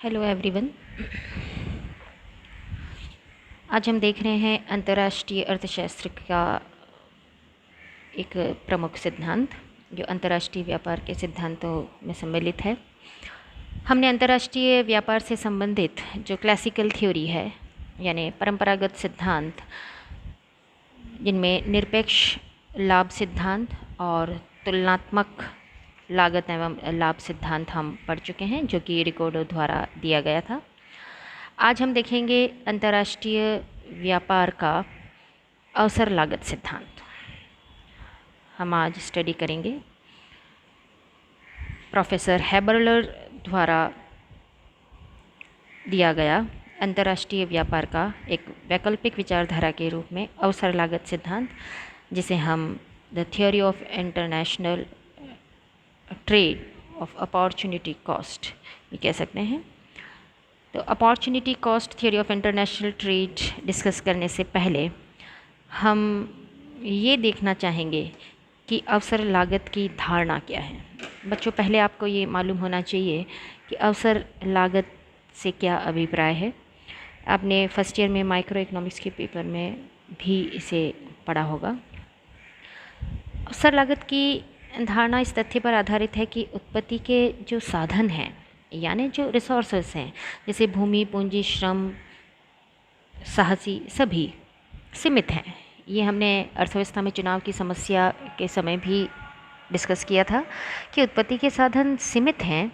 Hello everyone. आज हम देख रहे हैं अंतर्राष्ट्रीय अर्थशास्त्र का एक प्रमुख सिद्धांत जो अंतर्राष्ट्रीय व्यापार के सिद्धांतों में सम्मिलित है। हमने अंतर्राष्ट्रीय व्यापार से संबंधित जो क्लासिकल थ्योरी है यानी परंपरागत सिद्धांत, जिनमें निरपेक्ष लाभ सिद्धांत और तुलनात्मक लागत एवं लाभ सिद्धांत हम पढ़ चुके हैं, जो कि रिकॉर्डो द्वारा दिया गया था। आज हम देखेंगे अंतर्राष्ट्रीय व्यापार का अवसर लागत सिद्धांत। हम आज स्टडी करेंगे प्रोफेसर हैबरलर द्वारा दिया गया अंतर्राष्ट्रीय व्यापार का एक वैकल्पिक विचारधारा के रूप में अवसर लागत सिद्धांत, जिसे हम the theory of international trade off opportunity cost भी कह सकते हैं। तो opportunity cost theory of international trade discuss करने से पहले हम ये देखना चाहेंगे कि अवसर लागत की धारणा क्या है। बच्चों, पहले आपको ये मालूम होना चाहिए कि अवसर लागत से क्या अभिप्राय है। आपने फर्स्ट ईयर में माइक्रो इकोनॉमिक्स के पेपर में भी इसे पढ़ा होगा। अवसर लागत की धारणा इस तथ्य पर आधारित है कि उत्पत्ति के जो साधन हैं यानी जो रिसोर्सेस हैं, जैसे भूमि, पूंजी, श्रम, साहसी, सभी सीमित हैं। ये हमने अर्थव्यवस्था में चुनाव की समस्या के समय भी डिस्कस किया था कि उत्पत्ति के साधन सीमित हैं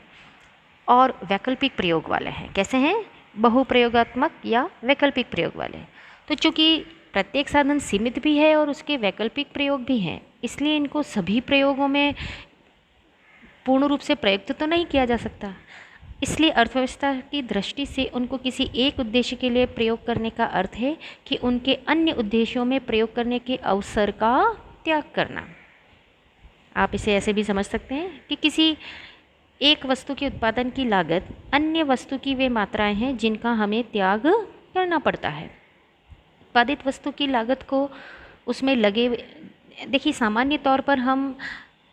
और वैकल्पिक प्रयोग वाले हैं। कैसे हैं? बहुप्रयोगात्मक या वैकल्पिक प्रयोग वाले। तो चूँकि प्रत्येक साधन सीमित भी है और उसके वैकल्पिक प्रयोग भी हैं, इसलिए इनको सभी प्रयोगों में पूर्ण रूप से प्रयुक्त तो नहीं किया जा सकता। इसलिए अर्थव्यवस्था की दृष्टि से उनको किसी एक उद्देश्य के लिए प्रयोग करने का अर्थ है कि उनके अन्य उद्देश्यों में प्रयोग करने के अवसर का त्याग करना। आप इसे ऐसे भी समझ सकते हैं कि किसी एक वस्तु के उत्पादन की लागत अन्य वस्तु की वे मात्राएं हैं जिनका हमें त्याग करना पड़ता है। उत्पादित वस्तु की लागत को उसमें लगे, देखिए सामान्य तौर पर हम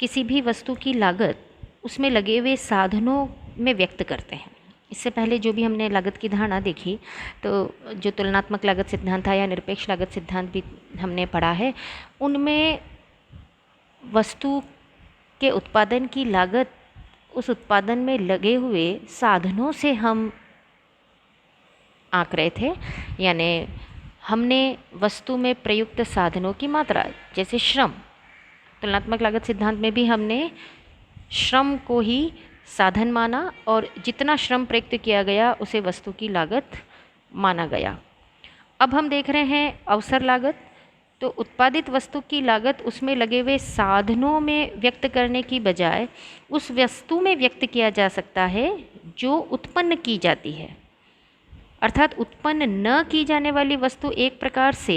किसी भी वस्तु की लागत उसमें लगे हुए साधनों में व्यक्त करते हैं। इससे पहले जो भी हमने लागत की धारणा देखी, तो जो तुलनात्मक लागत सिद्धांत था या निरपेक्ष लागत सिद्धांत भी हमने पढ़ा है, उनमें वस्तु के उत्पादन की लागत उस उत्पादन में लगे हुए साधनों से हम आंक रहे थे। यानी हमने वस्तु में प्रयुक्त साधनों की मात्रा, जैसे श्रम, तुलनात्मक लागत सिद्धांत में भी हमने श्रम को ही साधन माना और जितना श्रम प्रयुक्त किया गया उसे वस्तु की लागत माना गया। अब हम देख रहे हैं अवसर लागत। तो उत्पादित वस्तु की लागत उसमें लगे हुए साधनों में व्यक्त करने की बजाय उस वस्तु में व्यक्त किया जा सकता है जो उत्पन्न की जाती है। अर्थात उत्पन्न न की जाने वाली वस्तु एक प्रकार से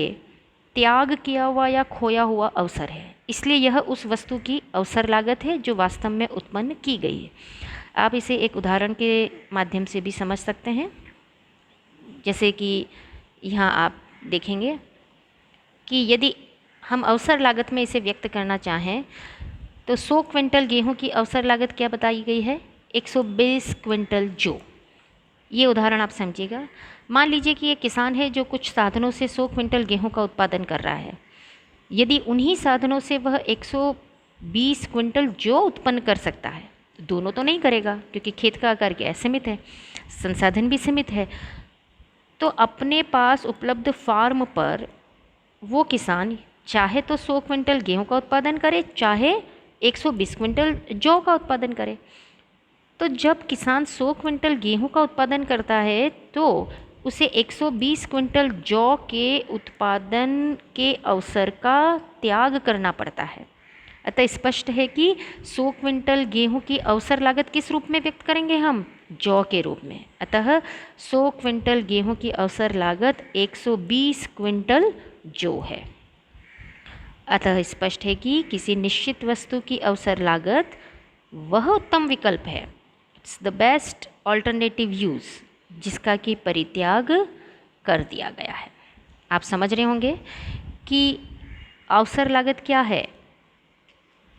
त्याग किया हुआ या खोया हुआ अवसर है, इसलिए यह उस वस्तु की अवसर लागत है जो वास्तव में उत्पन्न की गई है। आप इसे एक उदाहरण के माध्यम से भी समझ सकते हैं। जैसे कि यहाँ आप देखेंगे कि यदि हम अवसर लागत में इसे व्यक्त करना चाहें तो 100 क्विंटल गेहूं की अवसर लागत क्या बताई गई है? 120 क्विंटल जौ। ये उदाहरण आप समझिएगा। मान लीजिए कि एक किसान है जो कुछ साधनों से 100 क्विंटल गेहूं का उत्पादन कर रहा है। यदि उन्हीं साधनों से वह 120 क्विंटल जौ उत्पन्न कर सकता है, दोनों तो नहीं करेगा क्योंकि खेत का आकार क्या है? सीमित है, संसाधन भी सीमित है। तो अपने पास उपलब्ध फार्म पर वो किसान चाहे तो 100 क्विंटल गेहूं का उत्पादन करे, चाहे 120 क्विंटल जौ का उत्पादन करे। तो जब किसान 100 क्विंटल गेहूं का उत्पादन करता है तो उसे 120 क्विंटल जौ के उत्पादन के अवसर का त्याग करना पड़ता है। अतः स्पष्ट है कि 100 क्विंटल गेहूं की अवसर लागत किस रूप में व्यक्त करेंगे हम? जौ के रूप में। अतः 100 क्विंटल गेहूं की अवसर लागत 120 क्विंटल जौ है। अतः स्पष्ट है कि किसी निश्चित वस्तु की अवसर लागत वह उत्तम विकल्प है, it's the best alternative use, जिसका कि परित्याग कर दिया गया है। आप समझ रहे होंगे कि अवसर लागत क्या है।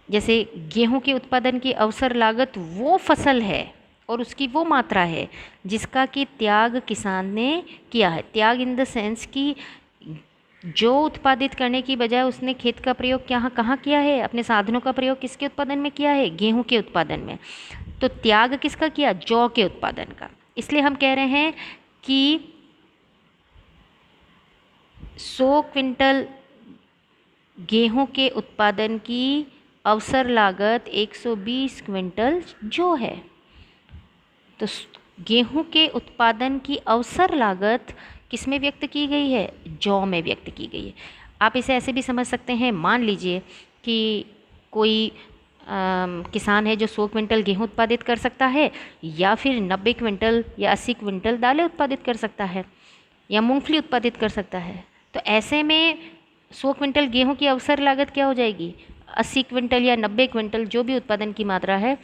जैसे गेहूं के उत्पादन की अवसर लागत वो फसल है और उसकी वो मात्रा है जिसका कि त्याग किसान ने किया है। त्याग इन द सेंस कि जो उत्पादित करने की बजाय उसने खेत का प्रयोग कहाँ किया है, अपने साधनों का प्रयोग किसके उत्पादन में किया है, गेहूं के उत्पादन में। तो त्याग किसका किया, जौ के उत्पादन का। इसलिए हम कह रहे हैं कि 100 क्विंटल गेहूं के उत्पादन की अवसर लागत 120 क्विंटल जौ है। तो गेहूं के उत्पादन की अवसर लागत किस में व्यक्त की गई है, जौ में व्यक्त की गई है। आप इसे ऐसे भी समझ सकते हैं, मान लीजिए कि कोई किसान है जो 100 क्विंटल गेहूं उत्पादित कर सकता है, या फिर 90 क्विंटल या 80 क्विंटल दालें उत्पादित कर सकता है, या मूंगफली उत्पादित कर सकता है। तो ऐसे में 100 क्विंटल गेहूं की अवसर लागत क्या हो जाएगी, 80 क्विंटल या 90 क्विंटल जो भी उत्पादन की मात्रा है,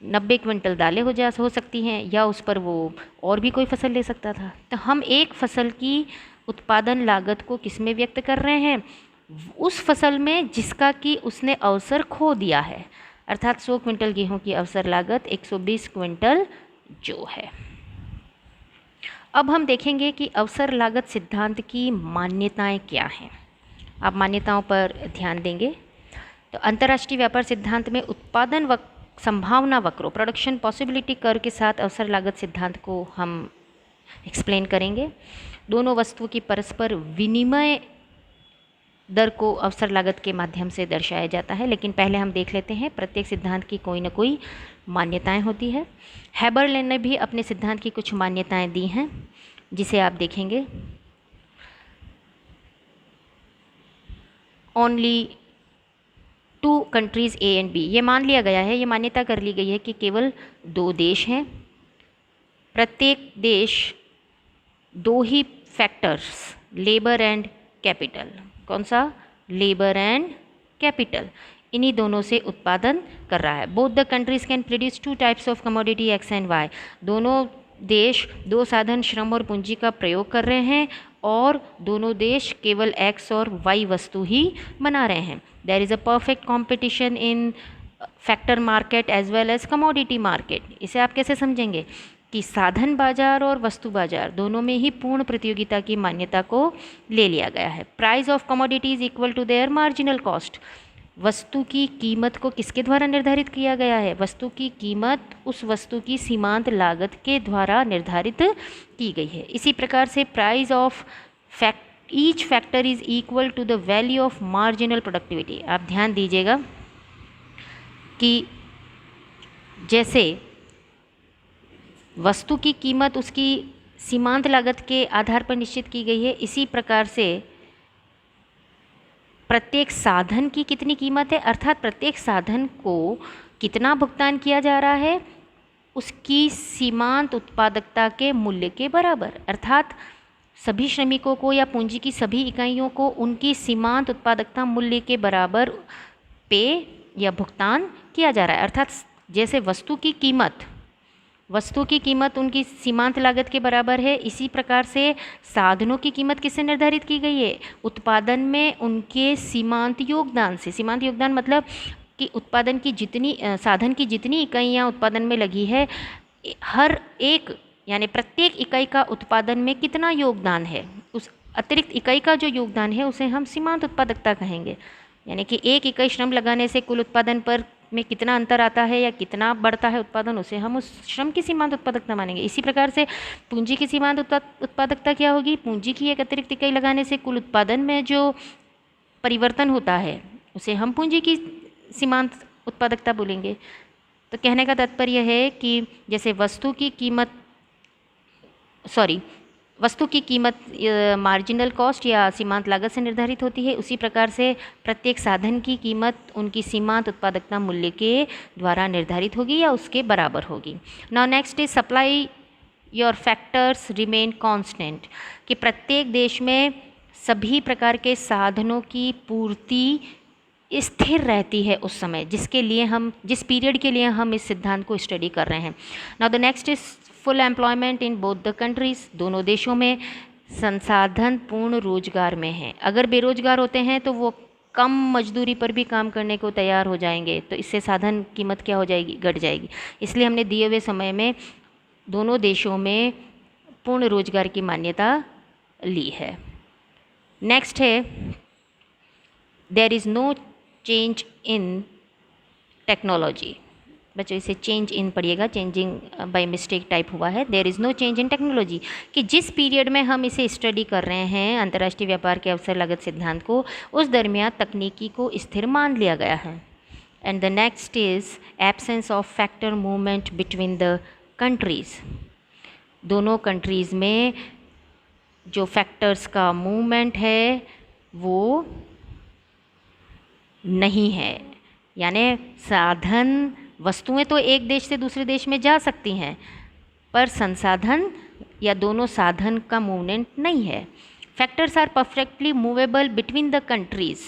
90 क्विंटल दालें हो सकती हैं, या उस पर वो और भी कोई फसल ले सकता था। तो हम एक फसल की उत्पादन लागत को किस में व्यक्त कर रहे हैं, उस फसल में जिसका कि उसने अवसर खो दिया है। अर्थात 100 क्विंटल गेहूं की अवसर लागत 120 क्विंटल जो है। अब हम देखेंगे कि अवसर लागत सिद्धांत की मान्यताएं क्या हैं। आप मान्यताओं पर ध्यान देंगे तो अंतर्राष्ट्रीय व्यापार सिद्धांत में उत्पादन संभावना वक्रों, प्रोडक्शन पॉसिबिलिटी कर्व के साथ अवसर लागत सिद्धांत को हम एक्सप्लेन करेंगे। दोनों वस्तुओं की परस्पर विनिमय दर को अवसर लागत के माध्यम से दर्शाया जाता है। लेकिन पहले हम देख लेते हैं, प्रत्येक सिद्धांत की कोई ना कोई मान्यताएं होती है। हैबरलैंड ने भी अपने सिद्धांत की कुछ मान्यताएं दी हैं, जिसे आप देखेंगे। Only 2 countries A and B, ये मान लिया गया है, ये मान्यता कर ली गई है कि केवल 2 देश हैं। प्रत्येक देश 2 ही फैक्टर्स, लेबर एंड कैपिटल, कौन सा, लेबर एंड कैपिटल, इन्हीं दोनों से उत्पादन कर रहा है। Both the countries can produce 2 types of commodity X and Y, दोनों देश 2 साधन श्रम और पूंजी का प्रयोग कर रहे हैं, और दोनों देश केवल एक्स और वाई वस्तु ही बना रहे हैं। There is a perfect competition in factor market as well as commodity market. इसे आप कैसे समझेंगे कि साधन बाजार और वस्तु बाजार दोनों में ही पूर्ण प्रतियोगिता की मान्यता को ले लिया गया है। Price of commodities equal to their marginal cost, वस्तु की कीमत को किसके द्वारा निर्धारित किया गया है, वस्तु की कीमत उस वस्तु की सीमांत लागत के द्वारा निर्धारित की गई है। इसी प्रकार से price of each factor is equal to the value of marginal productivity. आप ध्यान दीजिएगा कि जैसे वस्तु की कीमत उसकी सीमांत लागत के आधार पर निश्चित की गई है, इसी प्रकार से प्रत्येक साधन की कितनी कीमत है, अर्थात प्रत्येक साधन को कितना भुगतान किया जा रहा है उसकी सीमांत उत्पादकता के मूल्य के बराबर। अर्थात सभी श्रमिकों को या पूंजी की सभी इकाइयों को उनकी सीमांत उत्पादकता मूल्य के बराबर पे या भुगतान किया जा रहा है। अर्थात जैसे वस्तु की कीमत उनकी सीमांत लागत के बराबर है, इसी प्रकार से साधनों की कीमत किससे निर्धारित की गई है, उत्पादन में उनके सीमांत योगदान से। सीमांत योगदान मतलब कि उत्पादन की जितनी साधन की जितनी इकाइयाँ उत्पादन में लगी है, हर एक यानी प्रत्येक इकाई का उत्पादन में कितना योगदान है, उस अतिरिक्त इकाई का जो योगदान है उसे हम सीमांत उत्पादकता कहेंगे। यानी कि एक इकाई श्रम लगाने से कुल उत्पादन पर में कितना अंतर आता है या कितना बढ़ता है उत्पादन, उसे हम उस श्रम की सीमांत उत्पादकता मानेंगे। इसी प्रकार से पूंजी की सीमांत उत्पादकता क्या होगी, पूंजी की एक अतिरिक्त इकाई लगाने से कुल उत्पादन में जो परिवर्तन होता है उसे हम पूंजी की सीमांत उत्पादकता बोलेंगे। तो कहने का तात्पर्य है कि जैसे वस्तु की कीमत मार्जिनल कॉस्ट या सीमांत लागत से निर्धारित होती है, उसी प्रकार से प्रत्येक साधन की कीमत उनकी सीमांत उत्पादकता मूल्य के द्वारा निर्धारित होगी या उसके बराबर होगी। Now next is supply your factors remain constant, कि प्रत्येक देश में सभी प्रकार के साधनों की पूर्ति स्थिर रहती है उस समय जिस पीरियड के लिए हम इस सिद्धांत को स्टडी कर रहे हैं। Now the next is full employment in both the countries, दोनों देशों में संसाधन पूर्ण रोजगार में हैं। अगर बेरोजगार होते हैं तो वो कम मजदूरी पर भी काम करने को तैयार हो जाएंगे, तो इससे साधन कीमत क्या हो जाएगी, घट जाएगी। इसलिए हमने दिए हुए समय में दोनों देशों में पूर्ण रोजगार की मान्यता ली है। नेक्स्ट है there is no change in technology. बच्चों इसे चेंज इन पढ़िएगा, चेंजिंग बाय मिस्टेक टाइप हुआ है। There is no change in technology, कि जिस पीरियड में हम इसे स्टडी कर रहे हैं अंतर्राष्ट्रीय व्यापार के अवसर लागत सिद्धांत को, उस दरमियान तकनीकी को स्थिर मान लिया गया है। And the next is absence of factor movement between the countries. दोनों कंट्रीज़ में जो फैक्टर्स का मूवमेंट है वो नहीं है, यानी साधन, वस्तुएं तो एक देश से दूसरे देश में जा सकती हैं, पर संसाधन या दोनों साधन का मूवमेंट नहीं है। Factors are perfectly movable between the countries.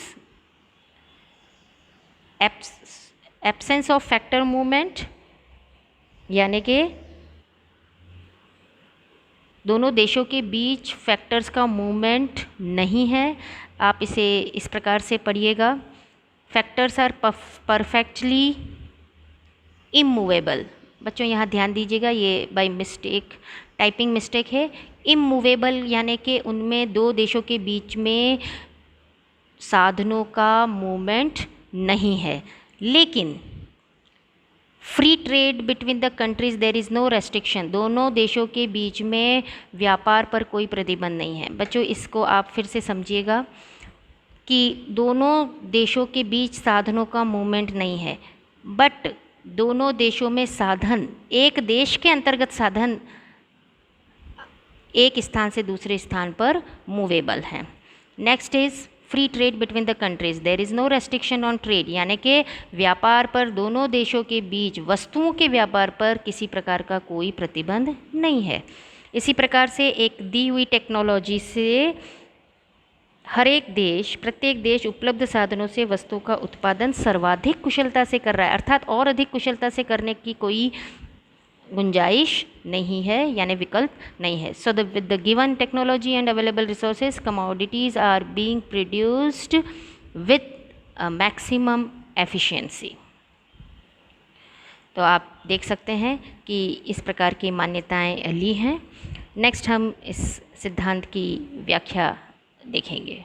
Absence of factor movement यानी कि दोनों देशों के बीच फैक्टर्स का मूवमेंट नहीं है। आप इसे इस प्रकार से पढ़िएगा, फैक्टर्स आर परफेक्टली इमूवेबल। बच्चों यहाँ ध्यान दीजिएगा, ये बाय मिस्टेक टाइपिंग मिस्टेक है। इमूवेबल यानी कि उनमें दो देशों के बीच में साधनों का मूवमेंट नहीं है। लेकिन free trade between the countries there is no restriction, दोनों देशों के बीच में व्यापार पर कोई प्रतिबंध नहीं है। बच्चों इसको आप फिर से समझिएगा कि दोनों देशों के बीच साधनों का मूवमेंट नहीं है, बट दोनों देशों में साधन, एक देश के अंतर्गत साधन एक स्थान से दूसरे स्थान पर मूवेबल हैं। Next is free trade between the countries, there is no restriction on trade, यानी कि व्यापार पर दोनों देशों के बीच वस्तुओं के व्यापार पर किसी प्रकार का कोई प्रतिबंध नहीं है। इसी प्रकार से एक दी हुई टेक्नोलॉजी से हर एक देश, प्रत्येक देश उपलब्ध साधनों से वस्तुओं का उत्पादन सर्वाधिक कुशलता से कर रहा है, अर्थात और अधिक कुशलता से करने की कोई गुंजाइश नहीं है, यानी विकल्प नहीं है। So with the given technology and available resources commodities are being produced with maximum efficiency. तो आप देख सकते हैं कि इस प्रकार की मान्यताएं ली हैं। नेक्स्ट हम इस सिद्धांत की व्याख्या देखेंगे।